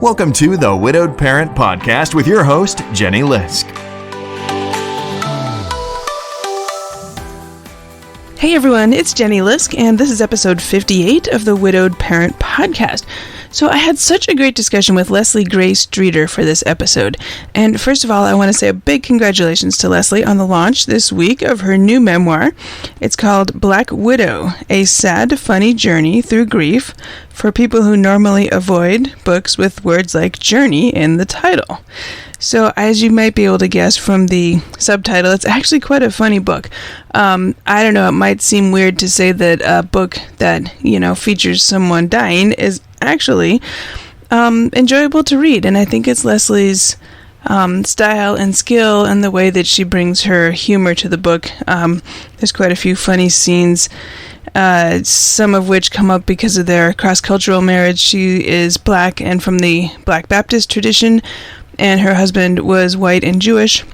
Welcome to the Widowed Parent Podcast with your host, Jenny Lisk. Hey everyone, it's Jenny Lisk, and this is episode 58 of the Widowed Parent Podcast. So I had such a great discussion with Leslie Gray Streeter for this episode. And first of all, I want to say a big congratulations to Leslie on the launch this week of her new memoir. It's called Black Widow, a sad, funny journey through grief for people who normally avoid books with words like journey in the title. So as you might be able to guess from the subtitle, it's actually quite a funny book. I don't know, it might seem weird to say that a book that, features someone dying is actually enjoyable to read. And I think it's Leslie's style and skill and the way that she brings her humor to the book. There's quite a few funny scenes, some of which come up because of their cross-cultural marriage. She is Black and from the Black Baptist tradition, and her husband was white and Jewish.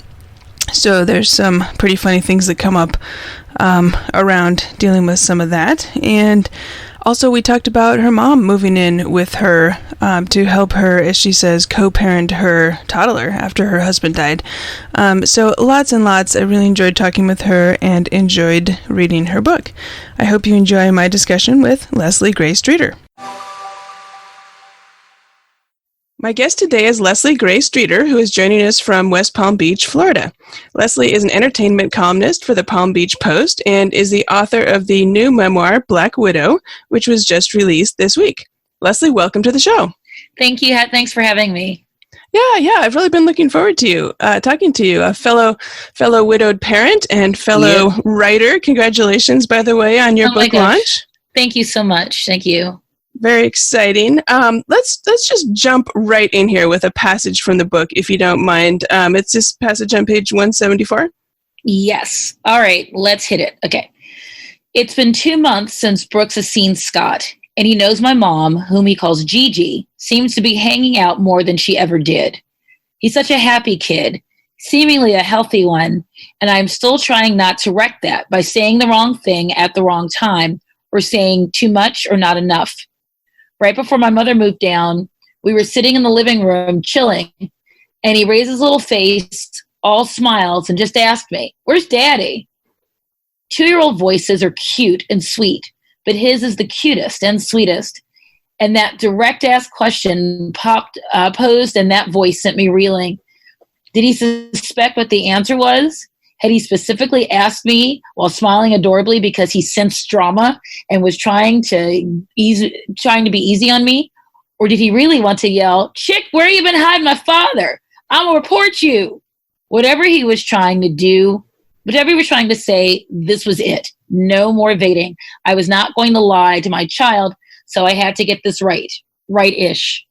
So there's some pretty funny things that come up around dealing with some of that. And also we talked about her mom moving in with her to help her, as she says, co-parent her toddler after her husband died. So lots and lots. I really enjoyed talking with her and enjoyed reading her book. I hope you enjoy my discussion with Leslie Gray Streeter. My guest today is Leslie Gray Streeter, who is joining us from West Palm Beach, Florida. Leslie is an entertainment columnist for the Palm Beach Post and is the author of the new memoir, Black Widow, which was just released this week. Leslie, welcome to the show. Thank you. Thanks for having me. Yeah. I've really been looking forward to talking to you, a fellow widowed parent and fellow writer. Congratulations, by the way, on your book launch. Thank you so much. Thank you. Very exciting. Let's just jump right in here with a passage from the book, if you don't mind. It's this passage on page 174. Yes. All right. Let's hit it. Okay. It's been 2 months since Brooks has seen Scott, and he knows my mom, whom he calls Gigi, seems to be hanging out more than she ever did. He's such a happy kid, seemingly a healthy one, and I'm still trying not to wreck that by saying the wrong thing at the wrong time or saying too much or not enough. Right before my mother moved down, we were sitting in the living room chilling, and he raised his little face, all smiles, and just asked me, "Where's Daddy?" 2-year-old voices are cute and sweet, but his is the cutest and sweetest. And that direct-ass question posed, and that voice sent me reeling. Did he suspect what the answer was? Had he specifically asked me while smiling adorably because he sensed drama and was trying to be easy on me? Or did he really want to yell, "Chick, where you been hiding my father? I'm going to report you"? Whatever he was trying to do, whatever he was trying to say, this was it. No more evading. I was not going to lie to my child, so I had to get this right. Right-ish.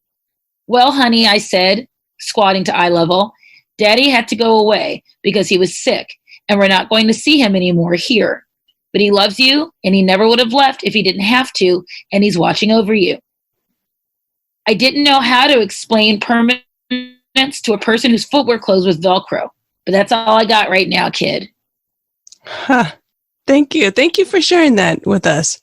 "Well, honey," I said, squatting to eye level, "Daddy had to go away because he was sick, and we're not going to see him anymore here. But he loves you, and he never would have left if he didn't have to, and he's watching over you." I didn't know how to explain permanence to a person whose footwear clothes was Velcro, but that's all I got right now, kid. Thank you. Thank you for sharing that with us.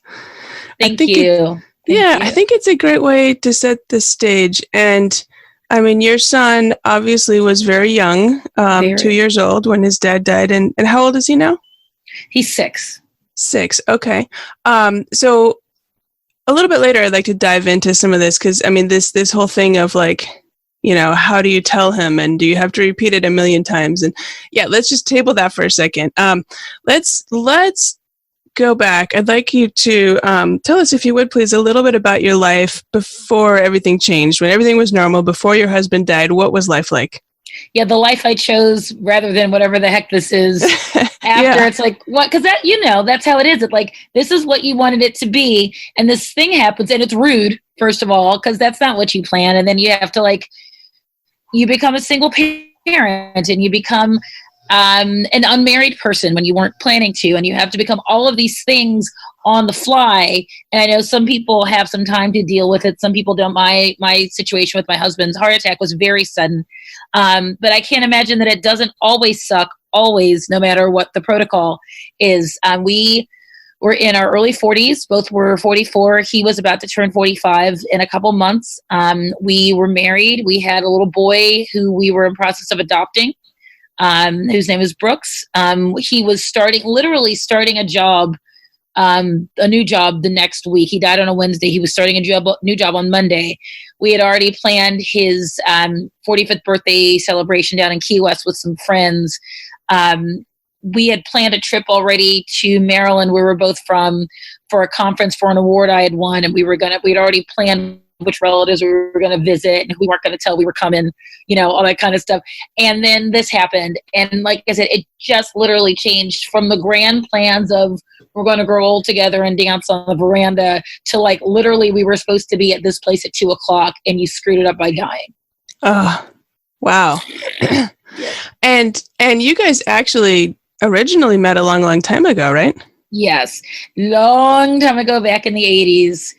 Thank you. I think it's a great way to set the stage. And I mean, your son obviously was very young, 2 years old when his dad died. And how old is he now? He's 6. 6. Okay. So a little bit later, I'd like to dive into some of this because, I mean, this whole thing of like, how do you tell him and do you have to repeat it a million times? And yeah, let's just table that for a second. Let's go back. I'd like you to tell us, if you would please, a little bit about your life before everything changed, when everything was normal, before your husband died. What was life like? Yeah, the life I chose rather than whatever the heck this is after. It's like, what? Because that's how it is. It's like, this is what you wanted it to be. And this thing happens and it's rude, first of all, because that's not what you plan. And then you have to you become a single parent and you become an unmarried person when you weren't planning to, and you have to become all of these things on the fly. And I know some people have some time to deal with it. Some people don't. My situation with my husband's heart attack was very sudden. But I can't imagine that it doesn't always suck, always, no matter what the protocol is. We We're in our early 40s. Both were 44. He was about to turn 45 in a couple months. We were married. We had a little boy who we were in process of adopting, whose name is Brooks. He was literally starting a job, a new job the next week. He died on a Wednesday. He was starting a new job on Monday. We had already planned his 45th birthday celebration down in Key West with some friends. We had planned a trip already to Maryland, where we're both from, for a conference for an award I had won. And we'd already planned which relatives we were going to visit and who we weren't going to tell we were coming, all that kind of stuff. And then this happened. And like I said, it just literally changed from the grand plans of we're going to grow old together and dance on the veranda to like literally we were supposed to be at this place at 2:00 and you screwed it up by dying. Oh, wow. And you guys actually originally met a long, long time ago, right? Yes. Long time ago, back in the 80s,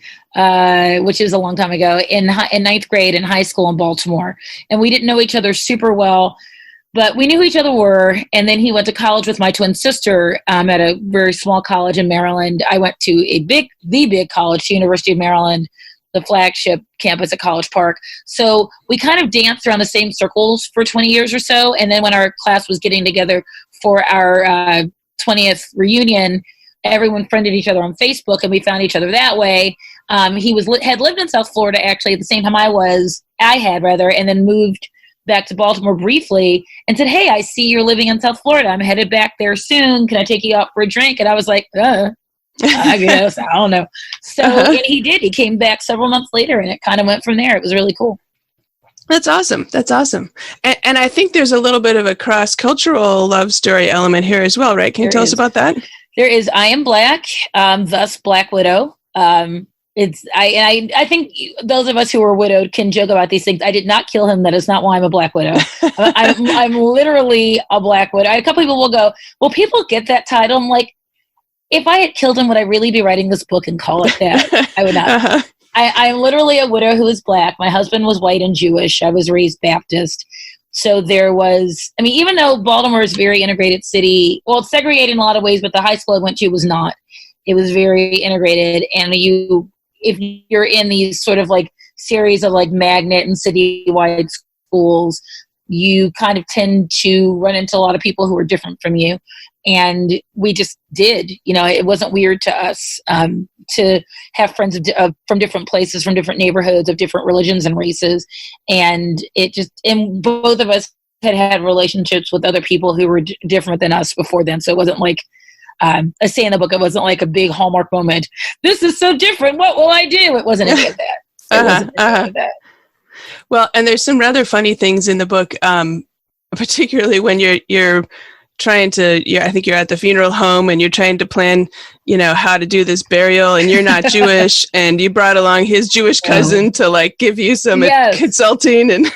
which is a long time ago, in ninth grade in high school in Baltimore. And we didn't know each other super well, but we knew who each other were. And then he went to college with my twin sister at a very small college in Maryland. I went to the big college, the University of Maryland, the flagship campus at College Park. So we kind of danced around the same circles for 20 years or so. And then when our class was getting together for our 20th reunion, everyone friended each other on Facebook, and we found each other that way. He had lived in South Florida actually at the same time I had, and then moved back to Baltimore briefly and said, "Hey, I see you're living in South Florida. I'm headed back there soon. Can I take you out for a drink?" And I was like, I guess, I don't know. So and he did. He came back several months later, and it kind of went from there. It was really cool. That's awesome. And I think there's a little bit of a cross-cultural love story element here as well, right? Can you tell us about that? There is. I am Black, thus Black Widow. I think those of us who are widowed can joke about these things. I did not kill him. That is not why I'm a Black Widow. I'm literally a Black Widow. A couple people will go, "Well, people get that title." I'm like, if I had killed him, would I really be writing this book and call it that? I would not. Uh-huh. I'm literally a widow who is Black. My husband was white and Jewish. I was raised Baptist. So there was, even though Baltimore is a very integrated city, well, it's segregated in a lot of ways, but the high school I went to was not. It was very integrated. And if you're in these sort of like series of like magnet and citywide schools, you kind of tend to run into a lot of people who are different from you. And we just did, it wasn't weird to us to have friends from different places, from different neighborhoods, of different religions and races. And and both of us had relationships with other people who were different than us before then. So it wasn't like, I say in the book, it wasn't like a big hallmark moment. This is so different. What will I do? It wasn't any of that. Well, and there's some rather funny things in the book, particularly when you're trying to, I think you're at the funeral home and you're trying to plan, how to do this burial, and you're not Jewish, and you brought along his Jewish cousin to like give you some consulting, and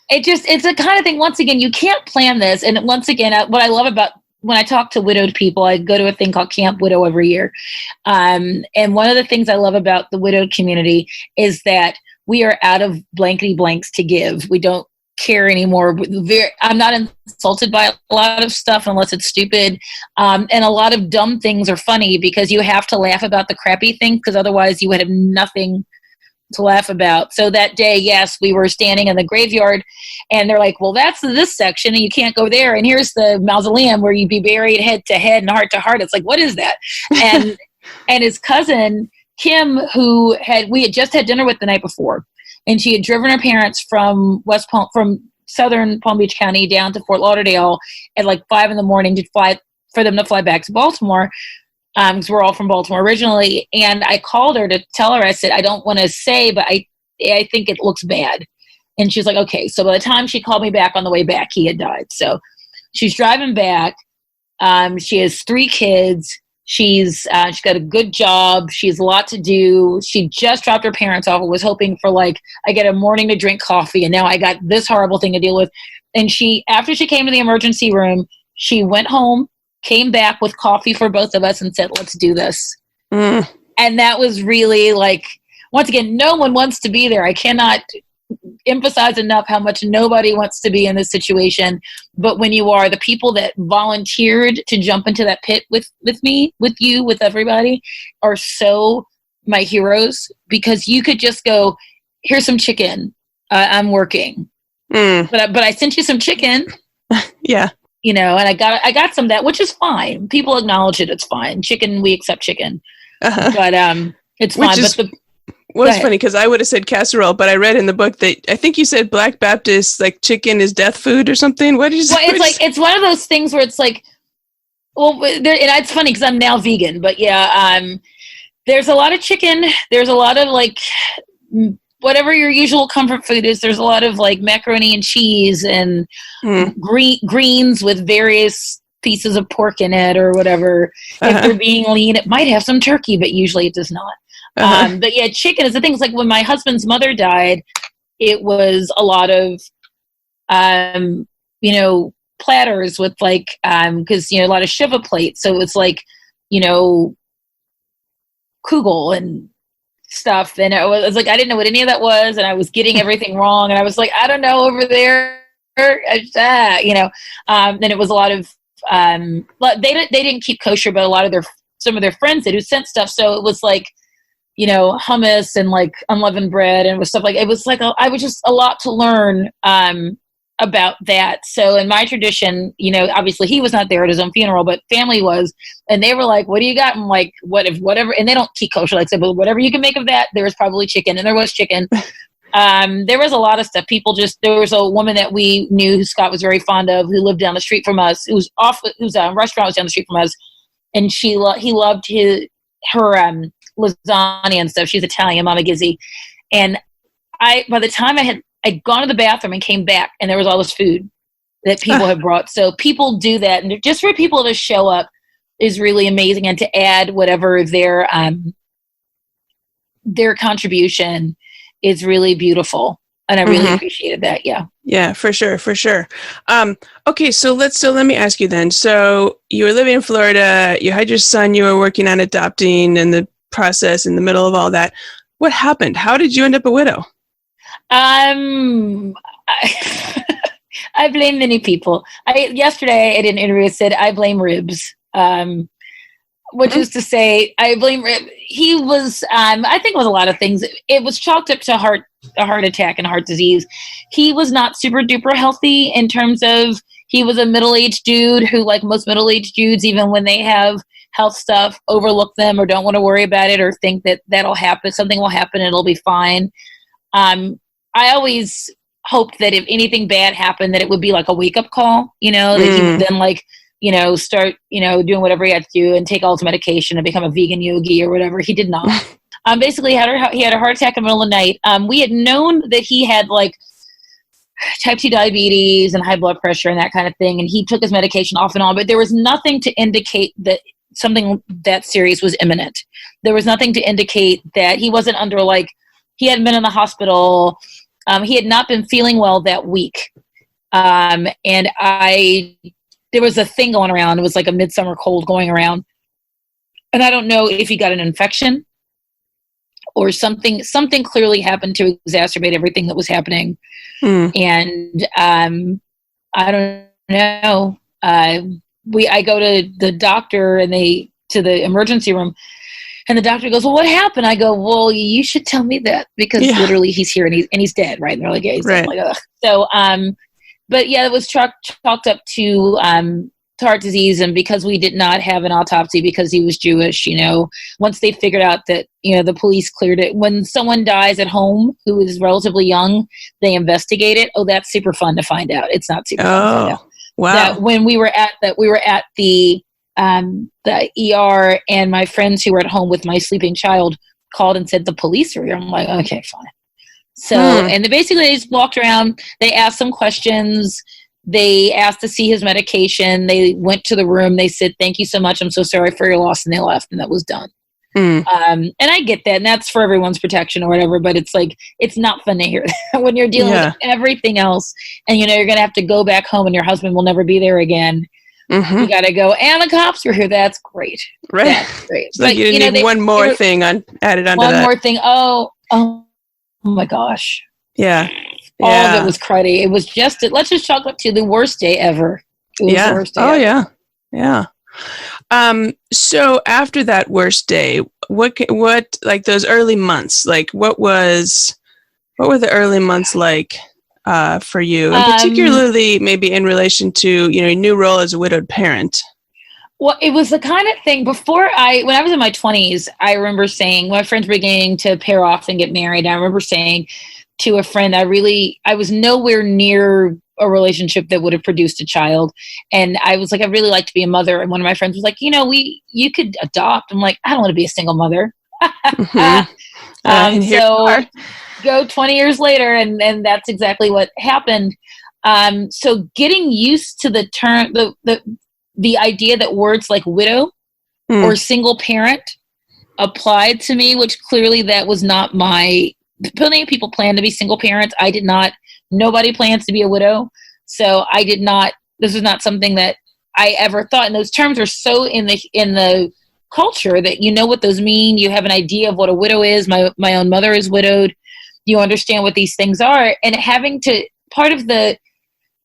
it's the kind of thing, once again, you can't plan this. And once again, what I love about when I talk to widowed people, I go to a thing called Camp Widow every year. And one of the things I love about the widowed community is that we are out of blankety blanks to give. We don't care anymore. I'm not insulted by a lot of stuff unless it's stupid. And a lot of dumb things are funny because you have to laugh about the crappy thing, because otherwise you would have nothing to laugh about. So that day, yes, we were standing in the graveyard and they're like, well, that's this section and you can't go there. And here's the mausoleum where you'd be buried head to head and heart to heart. It's like, what is that? And his cousin, Kim, we had just had dinner with the night before, and she had driven her parents from southern Palm Beach County down to Fort Lauderdale at like 5 a.m. for them to fly back to Baltimore. Because we're all from Baltimore originally. And I called her to tell her, I said, I don't want to say, but I think it looks bad. And she's like, okay. So by the time she called me back on the way back, he had died. So she's driving back. She has 3 kids. She's got a good job. She has a lot to do. She just dropped her parents off and was hoping for I get a morning to drink coffee. And now I got this horrible thing to deal with. And after she came to the emergency room, she went home, came back with coffee for both of us and said, let's do this. And that was really once again, no one wants to be there. I cannot emphasize enough how much nobody wants to be in this situation. But when you are, the people that volunteered to jump into that pit with me, with you, with everybody, are so my heroes, because you could just go, here's some chicken. I'm working. But I sent you some chicken. Yeah. You know, and I got some of that, which is fine. People acknowledge it. It's fine. Chicken, we accept chicken. But it's fine. Well, it's funny because I would have said casserole, but I read in the book that I think you said Black Baptist, like chicken is death food or something. What did you say? Well, it's one of those things where it's like, well, and it's funny because I'm now vegan, but yeah, there's a lot of chicken. There's a lot of like whatever your usual comfort food is. There's a lot of like macaroni and cheese and greens with various pieces of pork in it or whatever. If you're being lean, it might have some turkey, but usually it does not. But yeah, chicken is the thing. It's like when my husband's mother died, it was a lot of, you know, platters with like, cause you know, a lot of Shiva plates. So it's like, you know, kugel and stuff. And it was like, I didn't know what any of that was. And I was getting everything wrong. And I was like, I don't know over there, you know, then it was a lot of, they didn't keep kosher, but a lot of some of their friends did who sent stuff. So it was like, you know, hummus and like unleavened bread and stuff like, it was like, I was just a lot to learn, about that. So in my tradition, you know, obviously he was not there at his own funeral, but family was, and they were like, what do you got? And like, whatever, and they don't keep kosher, like I said, but whatever you can make of that, there was probably chicken, and there was chicken. There was a lot of stuff. There was a woman that we knew who Scott was very fond of, who lived down the street from us, whose restaurant was down the street from us. And he loved her lasagna and stuff. She's Italian, Mama Gizzy. And by the time I'd gone to the bathroom and came back, and there was all this food that people had brought. So people do that. And just for people to show up is really amazing. And to add whatever their contribution is really beautiful. And I really appreciated that. Yeah. Yeah, for sure. For sure. Okay. So let me ask you then. So you were living in Florida, you had your son, you were working on adopting, and the process in the middle of all that. What happened? How did you end up a widow? I blame many people. Yesterday I did an interview that said I blame ribs, which is to say I blame rib. He was, I think it was a lot of things. It was chalked up to a heart attack and heart disease. He was not super duper healthy in terms of, he was a middle-aged dude who, like most middle-aged dudes, even when they have health stuff, overlook them or don't want to worry about it or think that that'll happen. Something will happen and it'll be fine. I always hoped that if anything bad happened, that it would be like a wake-up call, you know, that he would then like, you know, start, you know, doing whatever he had to do and take all his medication and become a vegan yogi or whatever. He did not. Basically, he had a heart attack in the middle of the night. We had known that he had like type 2 diabetes and high blood pressure and that kind of thing, and he took his medication off and on, but there was nothing to indicate that something that serious was imminent. There was nothing to indicate that he wasn't under like, he hadn't been in the hospital. He had not been feeling well that week. And there was a thing going around. It was like a midsummer cold going around. And I don't know if he got an infection or something clearly happened to exacerbate everything that was happening. And I don't know. I go to the doctor and to the emergency room, and the doctor goes, well, what happened? I go, well, you should tell me that, because literally he's here and he's dead. Right. And they're like, yeah, he's dead. Like, ugh. So, but yeah, it was chalked up to heart disease. And because we did not have an autopsy because he was Jewish, you know, once they figured out that, you know, the police cleared it. When someone dies at home who is relatively young, they investigate it. Oh, that's super fun to find out. It's not super fun to find out. Wow. That when we were at the ER, and my friends who were at home with my sleeping child called and said the police are here. I'm like, okay, fine. So, and they just walked around. They asked some questions. They asked to see his medication. They went to the room. They said, thank you so much. I'm so sorry for your loss. And they left, and that was done. And I get that. And that's for everyone's protection or whatever. But it's like, it's not fun to hear that when you're dealing with everything else. And, you know, you're going to have to go back home and your husband will never be there again. You got to go, and the cops were here. That's great. Right. That's great. It's like you need one more thing added onto that. One more thing. Oh my gosh. Yeah. All of it was cruddy. It was just, let's just chalk up to the worst day ever. It was the worst day ever. Yeah. So after that worst day, what like those early months, like what were the early months like for you, and particularly maybe in relation to, your new role as a widowed parent? Well, it was the kind of thing when I was in my 20s, I remember saying, my friends were beginning to pair off and get married. I remember saying to a friend, I was nowhere near a relationship that would have produced a child. And I was like, I really like to be a mother. And one of my friends was like, you could adopt. I'm like, I don't want to be a single mother. So go 20 years later, and that's exactly what happened. So getting used to the term, the idea that words like widow or single parent applied to me, which clearly that was not plenty of people plan to be single parents. I did not. Nobody plans to be a widow. So I did not, this is not something that I ever thought. And those terms are so in the culture that you know what those mean. You have an idea of what a widow is. My own mother is widowed. You understand what these things are. And part of the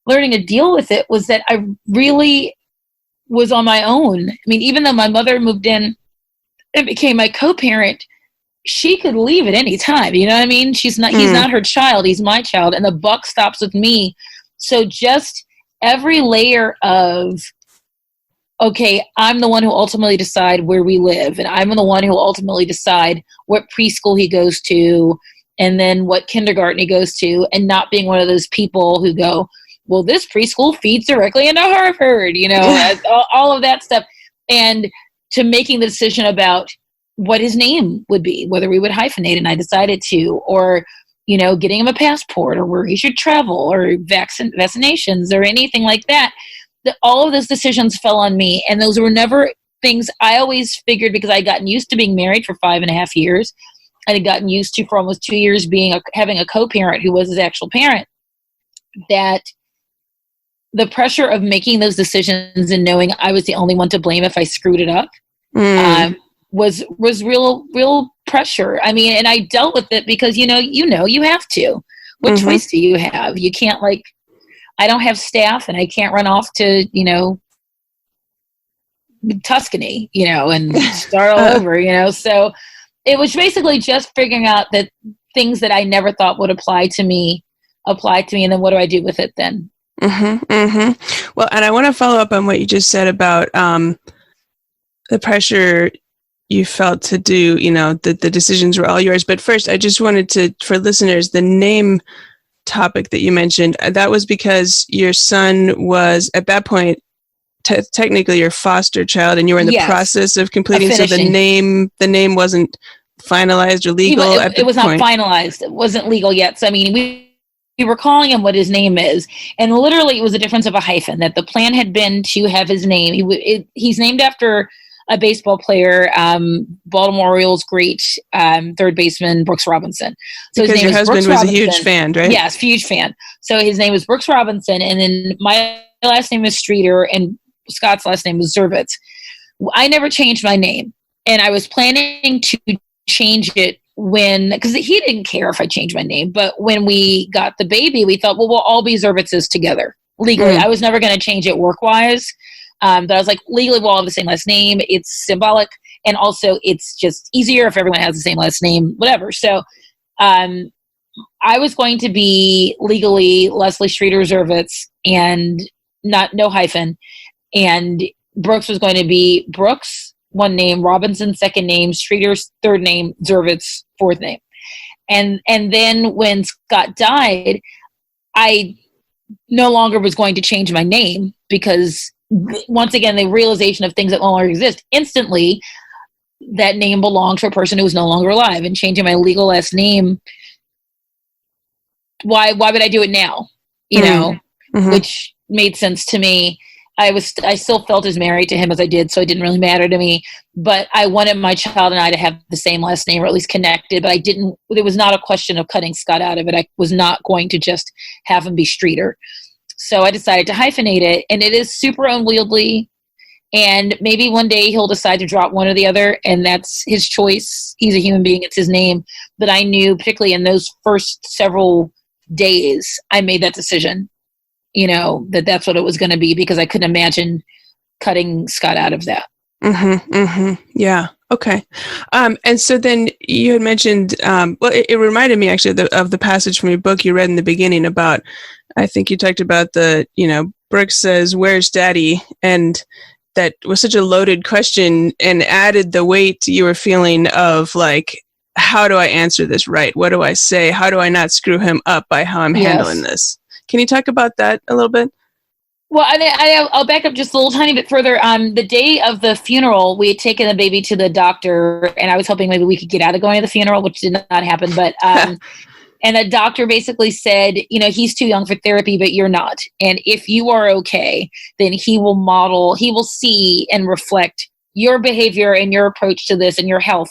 learning to deal with it was that I really was on my own. I mean, even though my mother moved in and became my co-parent, she could leave at any time. You know what I mean? He's not her child. He's my child. And the buck stops with me. So just every layer of, okay, I'm the one who ultimately decide where we live. And I'm the one who ultimately decide what preschool he goes to and then what kindergarten he goes to, and not being one of those people who go, well, this preschool feeds directly into Harvard, all of that stuff. And to making the decision about what his name would be, whether we would hyphenate, and I decided to, or, getting him a passport, or where he should travel, or vaccinations, or anything like that. All of those decisions fell on me. And those were never things I always figured, because I had gotten used to being married for 5.5 years. I had gotten used to for almost 2 years having a co-parent who was his actual parent, that the pressure of making those decisions and knowing I was the only one to blame if I screwed it up was real pressure. I mean, and I dealt with it because, you have to. What choice do you have? You can't, I don't have staff, and I can't run off to, Tuscany, and start all over, So it was basically just figuring out that things that I never thought would apply to me. And then what do I do with it then? Well, and I want to follow up on what you just said about the pressure you felt to do, the decisions were all yours. But first, I just wanted to, for listeners, the name topic that you mentioned, that was because your son was, at that point, technically your foster child, and you were in the process of completing. So the name wasn't finalized or legal. It was not finalized. It wasn't legal yet. So, I mean, we were calling him what his name is. And literally it was a difference of a hyphen, that the plan had been to have his name. He's named after a baseball player, Baltimore Orioles great third baseman, Brooks Robinson. So because your husband was a huge fan, right? Yes, huge fan. So his name was Brooks Robinson. And then my last name is Streeter, and Scott's last name was Zervitz. I never changed my name. And I was planning to change it because he didn't care if I changed my name. But when we got the baby, we thought, well, we'll all be Zervitzes together legally. I was never going to change it work-wise. But I was like, legally, we'll all have the same last name. It's symbolic. And also, it's just easier if everyone has the same last name, whatever. So I was going to be legally Leslie Streeter Zervitz, and no hyphen. And Brooks was going to be Brooks, one name, Robinson, second name, Streeter's third name, Zervitz, fourth name. And then when Scott died, I no longer was going to change my name, because once again, the realization of things that no longer exist, instantly that name belonged to a person who was no longer alive. And changing my legal last name, why would I do it now? Which made sense to me. I still felt as married to him as I did, so it didn't really matter to me. But I wanted my child and I to have the same last name, or at least connected. But there was not a question of cutting Scott out of it. I was not going to just have him be Streeter. So I decided to hyphenate it, and it is super unwieldy. And maybe one day he'll decide to drop one or the other, and that's his choice. He's a human being. It's his name. But I knew, particularly in those first several days, I made that decision, that's what it was going to be, because I couldn't imagine cutting Scott out of that. Mm-hmm, mm-hmm. Yeah. Okay. And so then you had mentioned, it reminded me actually of the passage from your book you read in the beginning about, I think you talked about Brooks says, "Where's Daddy?" And that was such a loaded question and added the weight you were feeling of like, how do I answer this right? What do I say? How do I not screw him up by how I'm handling this? Can you talk about that a little bit? Well, I'll back up just a little tiny bit further. The day of the funeral, we had taken the baby to the doctor, and I was hoping maybe we could get out of going to the funeral, which did not happen. But and the doctor basically said, he's too young for therapy, but you're not. And if you are okay, then he will see and reflect your behavior and your approach to this, and your health,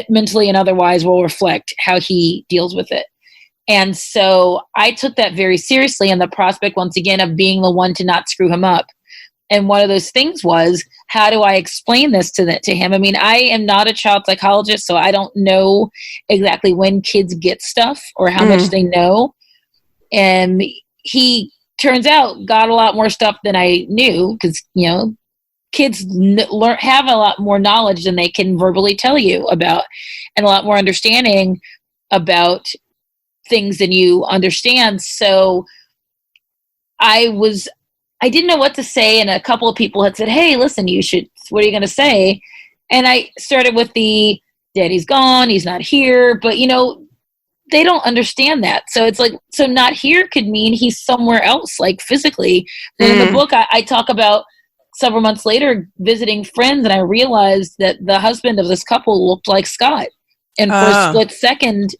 mentally and otherwise, will reflect how he deals with it. And so I took that very seriously, and the prospect, once again, of being the one to not screw him up. And one of those things was, how do I explain this to him? I mean, I am not a child psychologist, so I don't know exactly when kids get stuff or how much they know. And he, turns out, got a lot more stuff than I knew, because, kids have a lot more knowledge than they can verbally tell you about, and a lot more understanding about things than you understand. So I didn't know what to say, and a couple of people had said, "Hey, listen, what are you going to say?" And I started with the Daddy's gone, he's not here, but they don't understand that. So it's like, so not here could mean he's somewhere else, like physically. And in the book, I talk about several months later visiting friends, and I realized that the husband of this couple looked like Scott. And for a split second,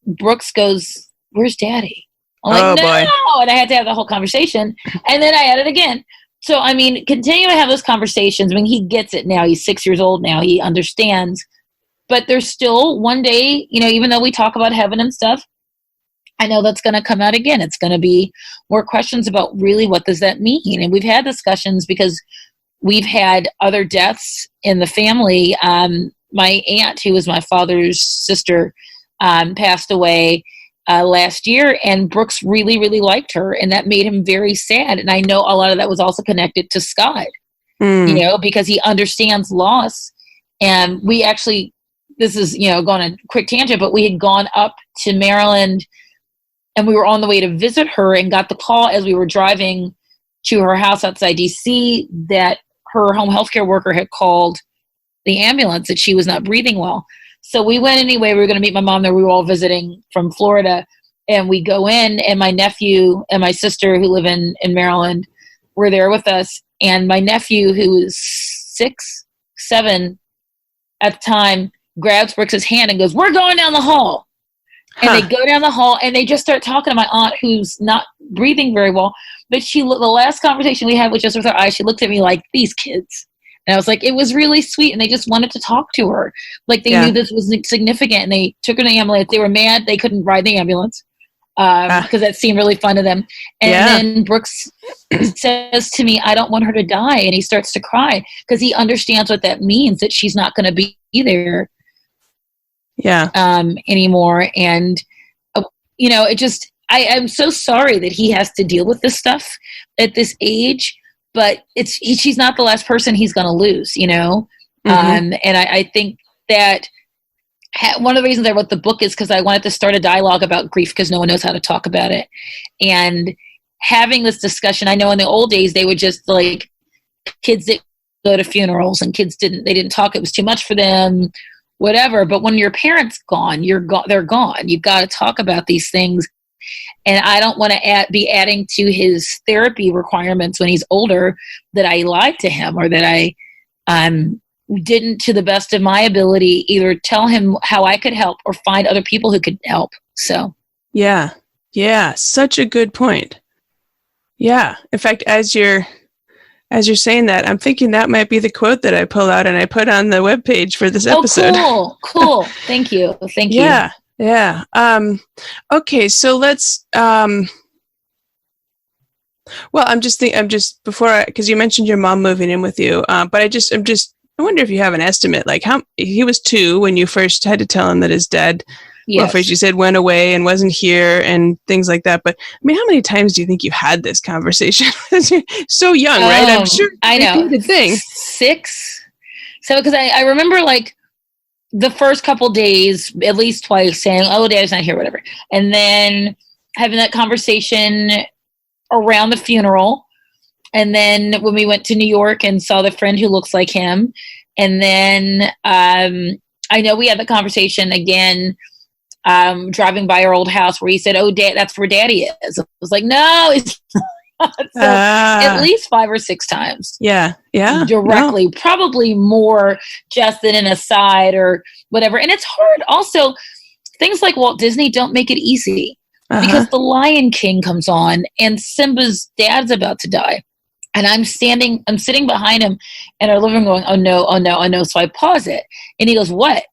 Brooks goes, "Where's Daddy?" I'm like, "No!" Boy. And I had to have the whole conversation. And then I had it again. So, I mean, continue to have those conversations. I mean, he gets it now. He's 6 years old now. He understands. But there's still one day, even though we talk about heaven and stuff, I know that's going to come out again. It's going to be more questions about really what does that mean? And we've had discussions because we've had other deaths in the family. My aunt, who was my father's sister, passed away last year, and Brooks really, really liked her, and that made him very sad. And I know a lot of that was also connected to Scott, because he understands loss. And we actually, this is, going on a quick tangent, but we had gone up to Maryland, and we were on the way to visit her, and got the call as we were driving to her house outside DC that her home healthcare worker had called the ambulance, that she was not breathing well. So we went anyway. We were going to meet my mom there. We were all visiting from Florida, and we go in, and my nephew and my sister, who live in Maryland, were there with us. And my nephew, who was 6, 7 at the time, grabs Brooks's hand and goes, "We're going down the hall." And they go down the hall, and they just start talking to my aunt, who's not breathing very well. But the last conversation we had was just with her eyes. She looked at me like, "These kids." And I was like, it was really sweet. And they just wanted to talk to her. Like, they knew this was significant, and they took her to the ambulance. They were mad they couldn't ride the ambulance because that seemed really fun to them. And then Brooks says to me, "I don't want her to die." And he starts to cry because he understands what that means, that she's not going to be there anymore. And, it just, I'm so sorry that he has to deal with this stuff at this age. But she's not the last person he's going to lose, And I think that one of the reasons I wrote the book is because I wanted to start a dialogue about grief, because no one knows how to talk about it. And having this discussion, I know in the old days, they would just like, kids that go to funerals, and kids they didn't talk. It was too much for them, whatever. But when your parents gone, they're gone. You've got to talk about these things. And I don't want to be adding to his therapy requirements when he's older that I lied to him, or that I didn't, to the best of my ability, either tell him how I could help or find other people who could help. So, yeah, such a good point. Yeah. In fact, as you're saying that, I'm thinking that might be the quote that I pull out and I put on the webpage for this episode. Cool. Thank you. Yeah. Okay. So let's, well, because you mentioned your mom moving in with you, but I wonder if you have an estimate, like how he was 2 when you first had to tell him that his dad well, first you said went away and wasn't here and things like that. But I mean, how many times do you think you've had this conversation? You're so young, right? I'm sure. I know. Thing. 6. So, because I remember like the first couple days, at least twice, saying, "Oh, Dad's not here," whatever, and then having that conversation around the funeral, and then when we went to New York and saw the friend who looks like him, and then I know we had the conversation again driving by our old house where he said, "Oh, Dad, that's where Daddy is." I was like, "No, it's not." So at least 5 or 6 times. Yeah. Directly, probably more just than an aside or whatever. And it's hard. Also, things like Walt Disney don't make it easy because The Lion King comes on and Simba's dad's about to die. And I'm sitting behind him in our living room going, "Oh no, oh no, oh no." So I pause it and he goes, "What?"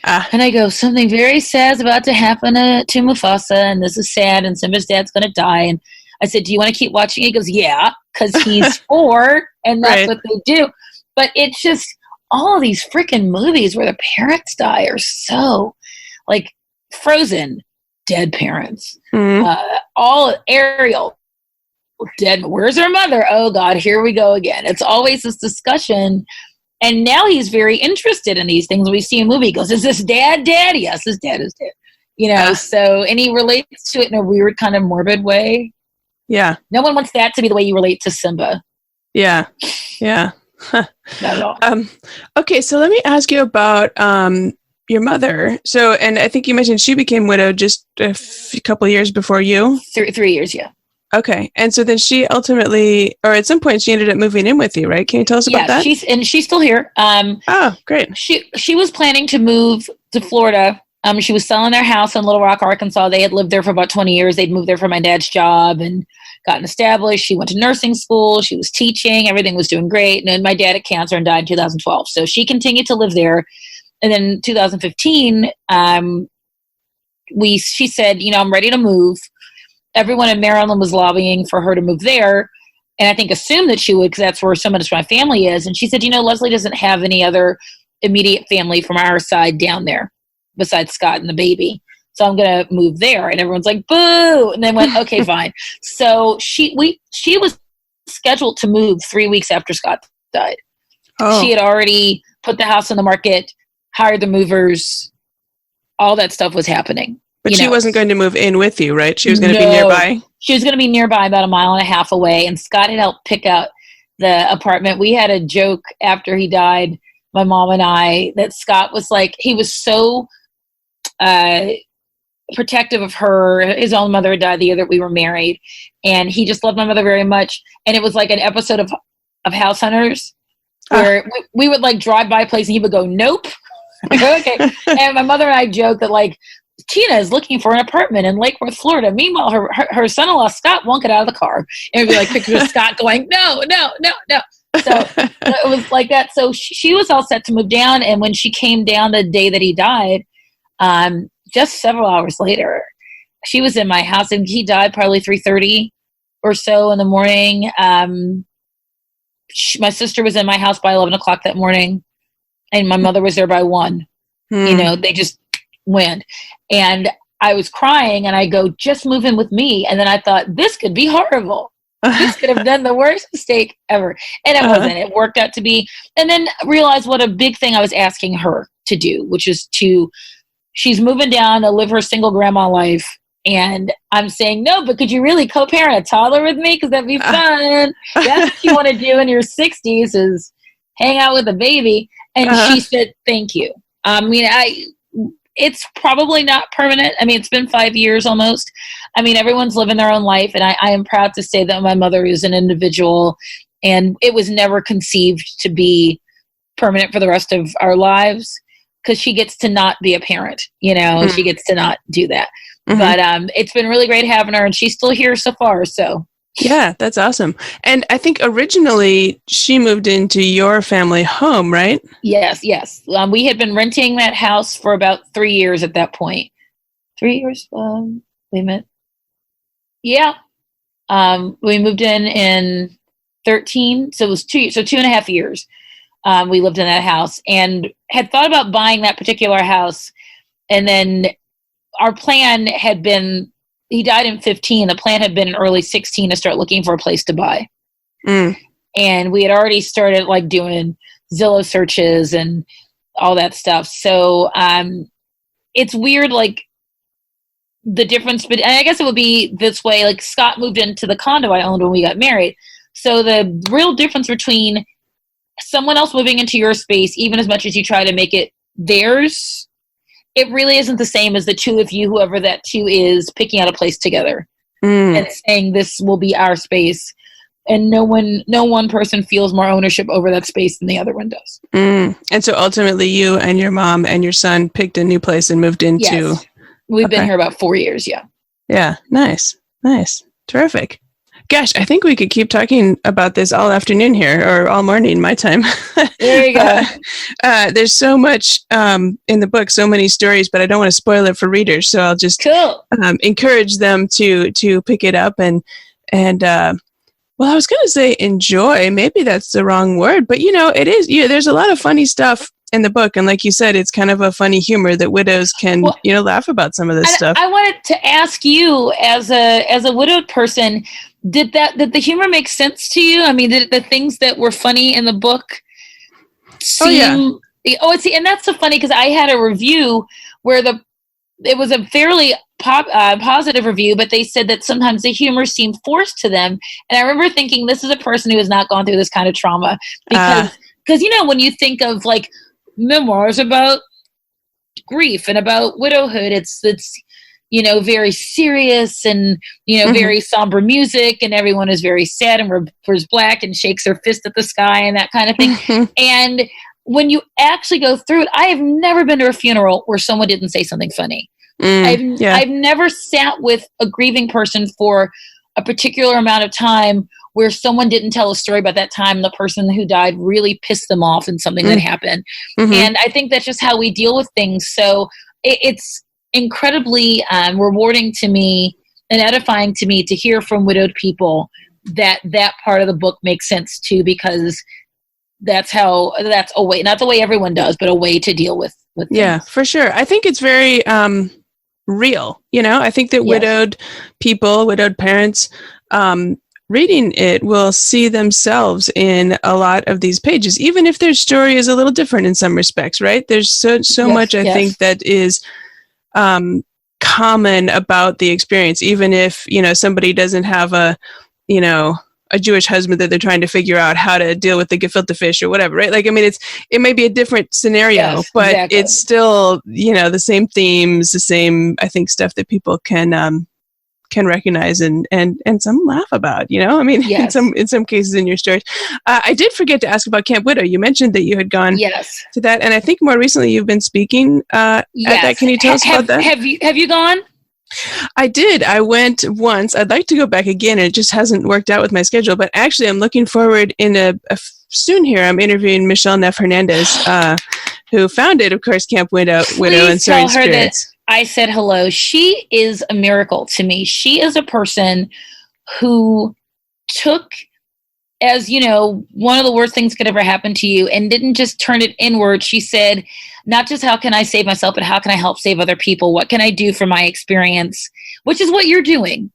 And I go, "Something very sad's about to happen to Mufasa, and this is sad, and Simba's dad's going to die." And I said, "Do you want to keep watching?" He goes, "Yeah," because he's 4, and that's what they do. But it's just all of these freaking movies where the parents die are so, like, Frozen, dead parents. All Ariel, dead. Where's her mother? Oh, God, here we go again. It's always this discussion. And now he's very interested in these things. We see a movie, he goes, "Is this dad dead?" "Yes, his dad is dead." So, and he relates to it in a weird kind of morbid way. Yeah. No one wants that to be the way you relate to Simba. Yeah. Not at all. Okay, so let me ask you about your mother. So, and I think you mentioned she became widowed just a couple of years before you. 3 years, yeah. Okay, and so then she ultimately, or at some point, she ended up moving in with you, right? Can you tell us about that? She's still here. Oh, great. She was planning to move to Florida. She was selling their house in Little Rock, Arkansas. They had lived there for about 20 years. They'd moved there for my dad's job and gotten established. She went to nursing school. She was teaching. Everything was doing great. And then my dad had cancer and died in 2012. So she continued to live there. And then in 2015, she said, "I'm ready to move." Everyone in Maryland was lobbying for her to move there. And I think assumed that she would because that's where so much of my family is. And she said, "Leslie doesn't have any other immediate family from our side down there besides Scott and the baby. So I'm going to move there." And everyone's like, "Boo." And then went, "Okay, fine." So she was scheduled to move 3 weeks after Scott died. She had already put the house on the market, hired the movers. All that stuff was happening. But she wasn't going to move in with you, right? She was going to be nearby? She was going to be nearby, about 1.5 miles away. And Scott had helped pick out the apartment. We had a joke after he died, my mom and I, that Scott was like, he was so protective of her. His own mother had died the year that we were married. And he just loved my mother very much. And it was like an episode of House Hunters where we would like drive by a place and he would go, "Nope." Okay. And my mother and I joked that like, Tina is looking for an apartment in Lake Worth, Florida. Meanwhile, her son-in-law, Scott, won't get out of the car. And it'd be like pictures of Scott going, "No, no, no, no." So it was like that. So she was all set to move down. And when she came down the day that he died, just several hours later, she was in my house, and he died probably 3:30 or so in the morning. My sister was in my house by 11 o'clock that morning, and my mother was there by 1. They just went. And I was crying, and I go, "Just move in with me." And then I thought, this could be horrible. This could have done the worst mistake ever. And it wasn't. It worked out to be. And then realized what a big thing I was asking her to do, which is she's moving down to live her single grandma life. And I'm saying, "No, but could you really co-parent a toddler with me? Because that'd be fun." That's what you want to do in your 60s is hang out with a baby. And she said, "Thank you." It's probably not permanent. I mean, it's been 5 years almost. I mean, everyone's living their own life. And I am proud to say that my mother is an individual, and it was never conceived to be permanent for the rest of our lives, because she gets to not be a parent, she gets to not do that. But it's been really great having her, and she's still here so far. So yeah, that's awesome. And I think originally she moved into your family home, right? Yes. We had been renting that house for about 3 years at that point. 3 years? Wait a minute. Yeah. We moved in 13. So it was 2 years. So 2.5 years. We lived in that house and had thought about buying that particular house. And then our plan had been, he died in 15. The plan had been in early 16 to start looking for a place to buy. And we had already started like doing Zillow searches and all that stuff. So it's weird, like the difference, but I guess it would be this way, like Scott moved into the condo I owned when we got married. So the real difference between someone else moving into your space, even as much as you try to make it theirs, it really isn't the same as the two of you, whoever that two is, picking out a place together and saying this will be our space. And no one person feels more ownership over that space than the other one does. And so ultimately you and your mom and your son picked a new place and moved into... Yes. We've been here about 4 years, yeah. Yeah, nice. Terrific. Gosh, I think we could keep talking about this all afternoon here, or all morning, my time. There you go. There's so much in the book, so many stories, but I don't want to spoil it for readers, so I'll just encourage them to pick it up and well, I was going to say enjoy. Maybe that's the wrong word, but it is. There's a lot of funny stuff in the book, and like you said, it's kind of a funny humor that widows can, laugh about some of this stuff. I wanted to ask you, as a widowed person, did the humor make sense to you? I mean, did the things that were funny in the book seem? And that's so funny because I had a review where it was a fairly positive review, but they said that sometimes the humor seemed forced to them. And I remember thinking, this is a person who has not gone through this kind of trauma, because when you think of like memoirs about grief and about widowhood, it's very serious and very somber music, and everyone is very sad and wears black and shakes their fist at the sky and that kind of thing. And when you actually go through it, I have never been to a funeral where someone didn't say something funny. I've never sat with a grieving person for a particular amount of time where someone didn't tell a story about that time the person who died really pissed them off in something that happened. And I think that's just how we deal with things. So it's incredibly rewarding to me and edifying to me to hear from widowed people that part of the book makes sense too, because that's a way, not the way everyone does, but a way to deal with things. Yeah, for sure. I think it's very real. I think that widowed people, widowed parents, reading it will see themselves in a lot of these pages, even if their story is a little different in some respects, right? There's so much, I think, that is common about the experience, even if, somebody doesn't have a Jewish husband that they're trying to figure out how to deal with the gefilte fish or whatever, right? Like, I mean, it may be a different scenario, but it's still, the same themes, the same, I think, stuff that people can recognize and some laugh about, I mean, in some cases in your stories. I did forget to ask about Camp Widow. You mentioned that you had gone to that, and I think more recently you've been speaking at that. Can you tell us about that? Have you gone? I did. I went once. I'd like to go back again. It just hasn't worked out with my schedule. But actually, I'm looking forward soon here. I'm interviewing Michelle Neff Hernandez, who founded, of course, Camp Widow and Soaring Spirits. I said hello. She is a miracle to me. She is a person who took, as one of the worst things could ever happen to you, and didn't just turn it inward. She said, not just how can I save myself, but how can I help save other people? What can I do for my experience? Which is what you're doing,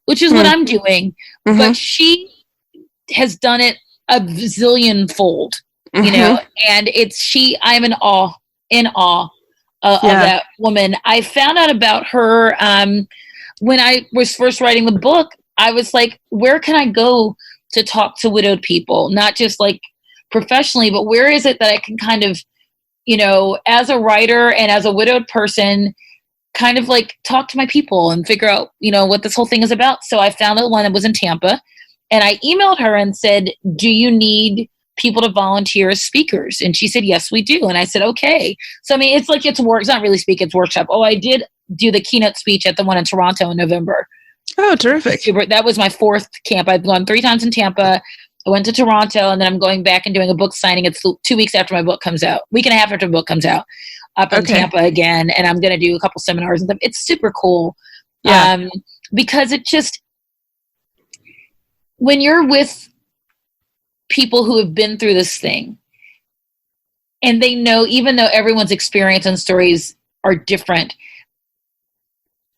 which is what I'm doing. But she has done it a zillion fold, and I'm in awe of that woman. I found out about her when I was first writing the book. I was like, where can I go to talk to widowed people? Not just like professionally, but where is it that I can kind of, as a writer and as a widowed person, kind of like talk to my people and figure out, what this whole thing is about. So I found the one that was in Tampa, and I emailed her and said, do you need people to volunteer as speakers? And she said, yes, we do. And I said, okay. So, I mean, it's like, it's not really speak, it's workshop. Oh, I did do the keynote speech at the one in Toronto in November. Oh, terrific. That was my fourth camp. I've gone 3 times in Tampa. I went to Toronto, and then I'm going back and doing a book signing. It's 2 weeks after my book comes out, week and a half after my book comes out, up in Tampa again. And I'm going to do a couple seminars and stuff. It's super cool. Yeah. Because it just, when you're with people who have been through this thing, and they know, even though everyone's experience and stories are different,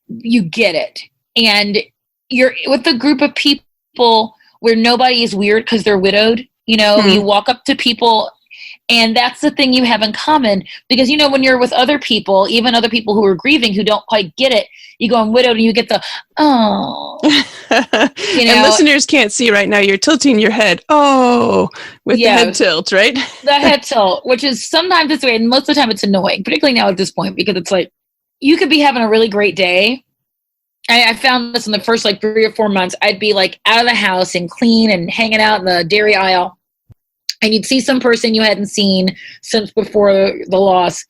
you get it. And you're with a group of people where nobody is weird because they're widowed. You walk up to people, and that's the thing you have in common. Because, when you're with other people, even other people who are grieving, who don't quite get it, you go on widowed and you get the, oh. And listeners can't see right now, you're tilting your head, with the head tilt, right? The head tilt, which is sometimes it's weird, and most of the time it's annoying, particularly now at this point, because it's like, you could be having a really great day. I found this in the first 3 or 4 months. I'd be out of the house and clean and hanging out in the dairy aisle. And you'd see some person you hadn't seen since before the loss.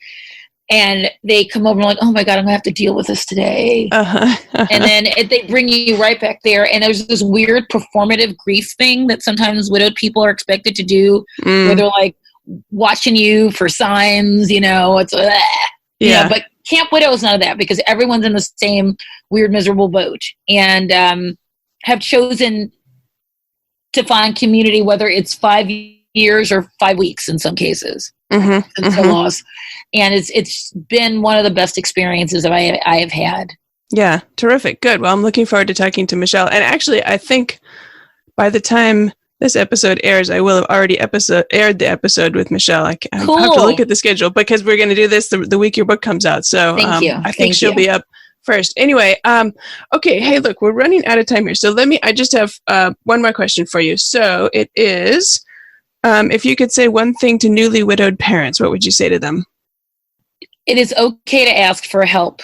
And they come over and like, oh my God, I'm going to have to deal with this today. And then they bring you right back there. And there's this weird performative grief thing that sometimes widowed people are expected to do, where they're watching you for signs, it's but Camp Widow is none of that, because everyone's in the same weird, miserable boat, and have chosen to find community, whether it's 5 years or 5 weeks in some cases. Since the loss. And it's been one of the best experiences I have had. Yeah, terrific. Good. Well, I'm looking forward to talking to Michelle. And actually, I think by the time this episode airs, I will have already aired the episode with Michelle. I have to look at the schedule, because we're going to do this the week your book comes out. So I think she'll be up first. Anyway, okay. Hey, look, we're running out of time here. So I just have one more question for you. So it is, if you could say one thing to newly widowed parents, what would you say to them? It is okay to ask for help.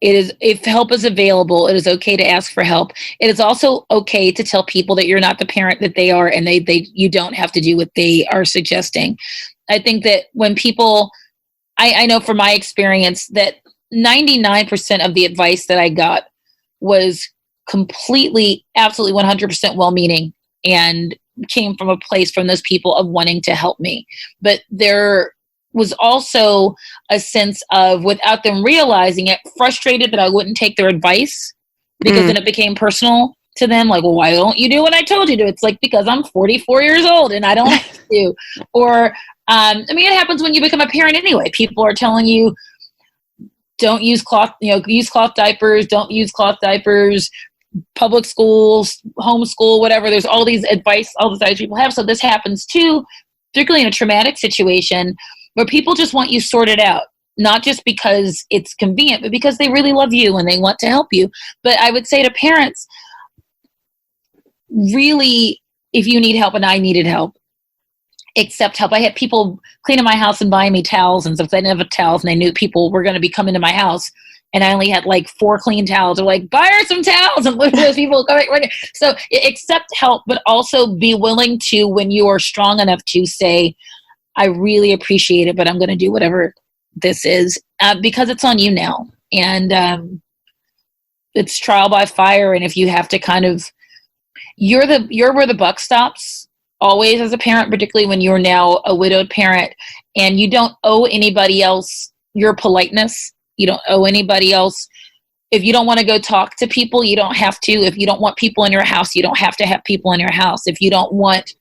If help is available, it is okay to ask for help. It is also okay to tell people that you're not the parent that they are, and you don't have to do what they are suggesting. I think that when people, I know from my experience that 99% of the advice that I got was completely, absolutely 100% well-meaning, and came from a place from those people of wanting to help me. But there was also a sense of, without them realizing it, frustrated that I wouldn't take their advice, because then it became personal to them. Like, well, why don't you do what I told you to? It's because I'm 44 years old and I don't have to. Or, it happens when you become a parent anyway. People are telling you, don't use cloth, use cloth diapers, don't use cloth diapers, public schools, homeschool, whatever. There's all these advice people have. So this happens too, particularly in a traumatic situation, where people just want you sorted out, not just because it's convenient, but because they really love you and they want to help you. But I would say to parents, really, if you need help, and I needed help, accept help. I had people cleaning my house and buying me towels and stuff. I didn't have towels, and they knew people were going to be coming to my house, and I only had 4 clean towels. They're like, buy her some towels, and look at those people coming right. So accept help, but also be willing to, when you are strong enough to say, I really appreciate it, but I'm going to do whatever this is, because it's on you now. And it's trial by fire. And if you have to you're where the buck stops always as a parent, particularly when you're now a widowed parent, and you don't owe anybody else your politeness. You don't owe anybody else. If you don't want to go talk to people, you don't have to. If you don't want people in your house, you don't have to have people in your house. If you don't want,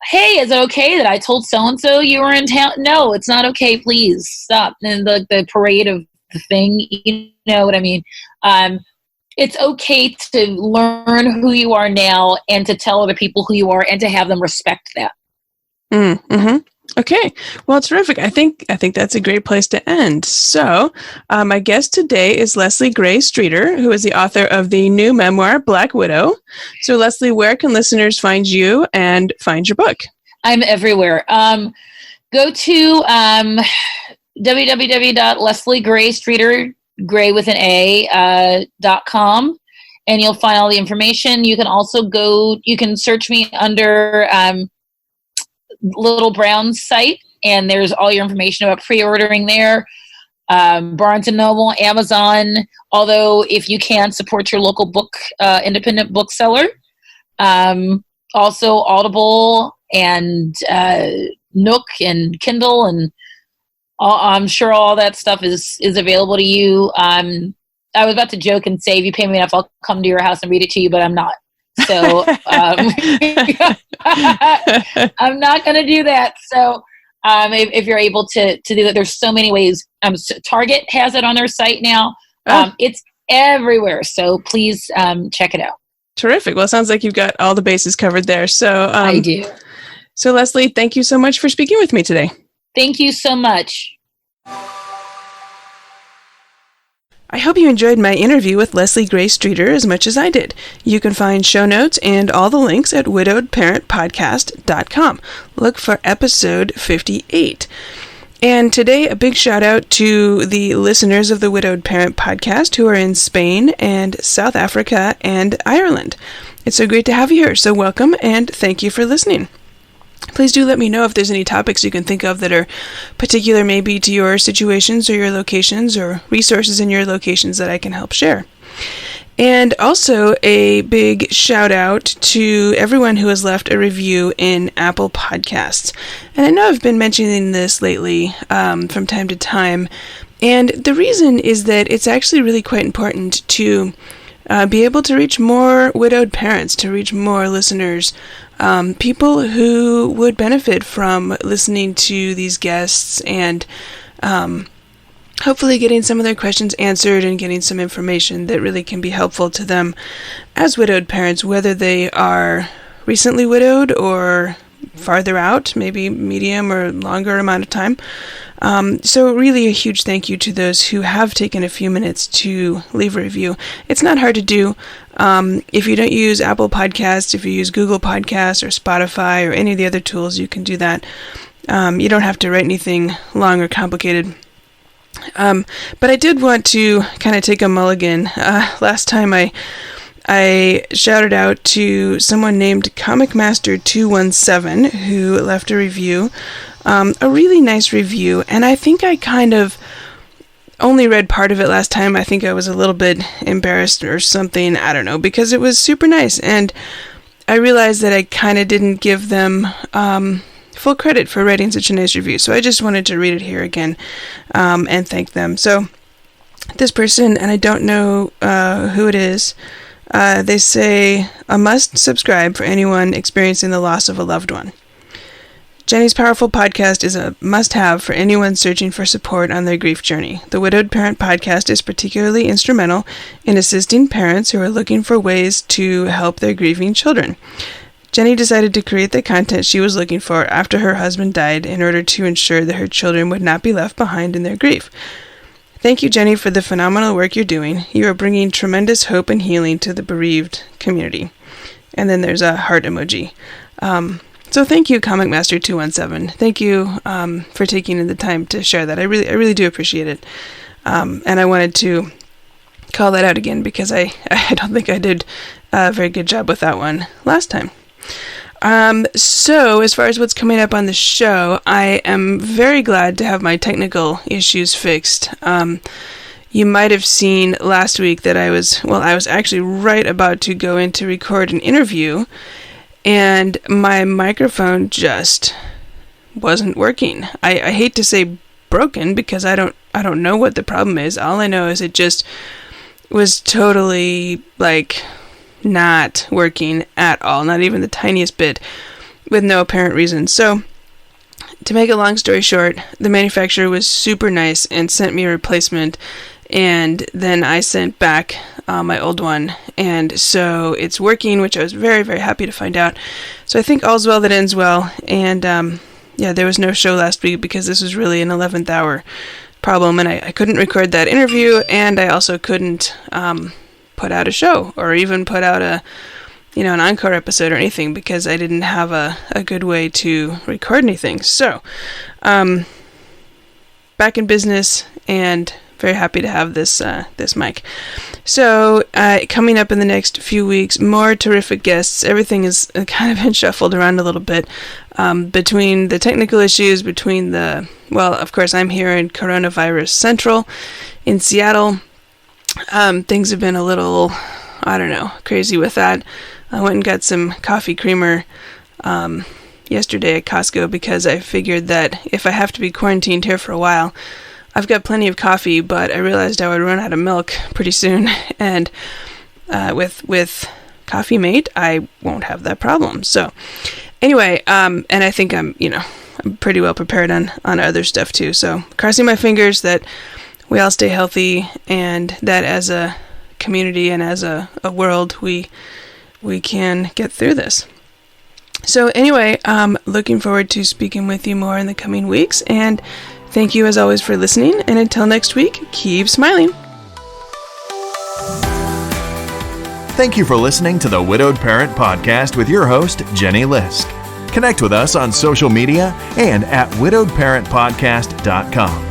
hey, is it okay that I told so-and-so you were in town? No, it's not okay. Please stop. And the parade of the thing, you know what I mean? It's okay to learn who you are now, and to tell other people who you are, and to have them respect that. Mm-hmm. Okay. Well, terrific. I think that's a great place to end. So my guest today is Leslie Gray Streeter, who is the author of the new memoir, Black Widow. So Leslie, where can listeners find you and find your book? I'm everywhere. Go to www.lesliegraystreeter, Gray with an A, .com, and you'll find all the information. You can also you can search me under Little Brown's site, and there's all your information about pre-ordering there. Barnes & Noble, Amazon, although if you can, support your local independent bookseller. Also Audible and Nook and Kindle, and I'm sure all that stuff is available to you. I was about to joke and say, if you pay me enough, I'll come to your house and read it to you, but I'm not. So I'm not going to do that. So if you're able to do that, there's so many ways. Target has it on their site now. It's everywhere. So please check it out. Terrific. Well, it sounds like you've got all the bases covered there. So I do. So Leslie, thank you so much for speaking with me today. Thank you so much. I hope you enjoyed my interview with Leslie Grace Streeter as much as I did. You can find show notes and all the links at widowedparentpodcast.com. Look for episode 58. And today, a big shout out to the listeners of the Widowed Parent Podcast who are in Spain and South Africa and Ireland. It's so great to have you here, so welcome and thank you for listening. Please do let me know if there's any topics you can think of that are particular maybe to your situations or your locations or resources in your locations that I can help share. And also a big shout out to everyone who has left a review in Apple Podcasts. And I know I've been mentioning this lately from time to time. And the reason is that it's actually really quite important to be able to reach more widowed parents, to reach more listeners, people who would benefit from listening to these guests and hopefully getting some of their questions answered and getting some information that really can be helpful to them as widowed parents, whether they are recently widowed or farther out, maybe medium or longer amount of time. So really a huge thank you to those who have taken a few minutes to leave a review. It's not hard to do. If you don't use Apple Podcasts, if you use Google Podcasts or Spotify or any of the other tools, you can do that. You don't have to write anything long or complicated. But I did want to kind of take a mulligan. Last time I shouted out to someone named ComicMaster217 who left a review, a really nice review, and I think I kind of only read part of it last time. I think I was a little bit embarrassed or something, I don't know, because it was super nice, and I realized that I kind of didn't give them full credit for writing such a nice review, so I just wanted to read it here again and thank them. So this person, and I don't know who it is, they say, a must subscribe for anyone experiencing the loss of a loved one. Jenny's Powerful Podcast is a must-have for anyone searching for support on their grief journey. The Widowed Parent Podcast is particularly instrumental in assisting parents who are looking for ways to help their grieving children. Jenny decided to create the content she was looking for after her husband died in order to ensure that her children would not be left behind in their grief. Thank you, Jenny, for the phenomenal work you're doing. You are bringing tremendous hope and healing to the bereaved community. And then there's a heart emoji. So thank you, ComicMaster217. Thank you for taking the time to share that. I really do appreciate it. And I wanted to call that out again because I don't think I did a very good job with that one last time. So as far as what's coming up on the show, I am very glad to have my technical issues fixed. You might have seen last week that I was actually right about to go in to record an interview, and my microphone just wasn't working. I hate to say broken because I don't know what the problem is. All I know is it just was totally not working at all, not even the tiniest bit, with no apparent reason. So to make a long story short, the manufacturer was super nice and sent me a replacement, and then I sent back my old one, and so it's working, which I was very, very happy to find out. So I think all's well that ends well, and there was no show last week because this was really an 11th hour problem, and I couldn't record that interview, and I also couldn't put out a show or even put out an encore episode or anything because I didn't have a good way to record anything. So back in business and very happy to have this mic. So coming up in the next few weeks, more terrific guests. Everything is kind of been shuffled around a little bit between the technical issues, of course I'm here in Coronavirus Central in Seattle. Things have been a little, crazy with that. I went and got some coffee creamer yesterday at Costco because I figured that if I have to be quarantined here for a while, I've got plenty of coffee, but I realized I would run out of milk pretty soon, and with Coffee Mate, I won't have that problem. So anyway, and I think I'm pretty well prepared on other stuff too. So crossing my fingers that we all stay healthy, and that as a community and as a world, we can get through this. So anyway, looking forward to speaking with you more in the coming weeks, and thank you as always for listening, and until next week, keep smiling. Thank you for listening to the Widowed Parent Podcast with your host, Jenny Lisk. Connect with us on social media and at widowedparentpodcast.com.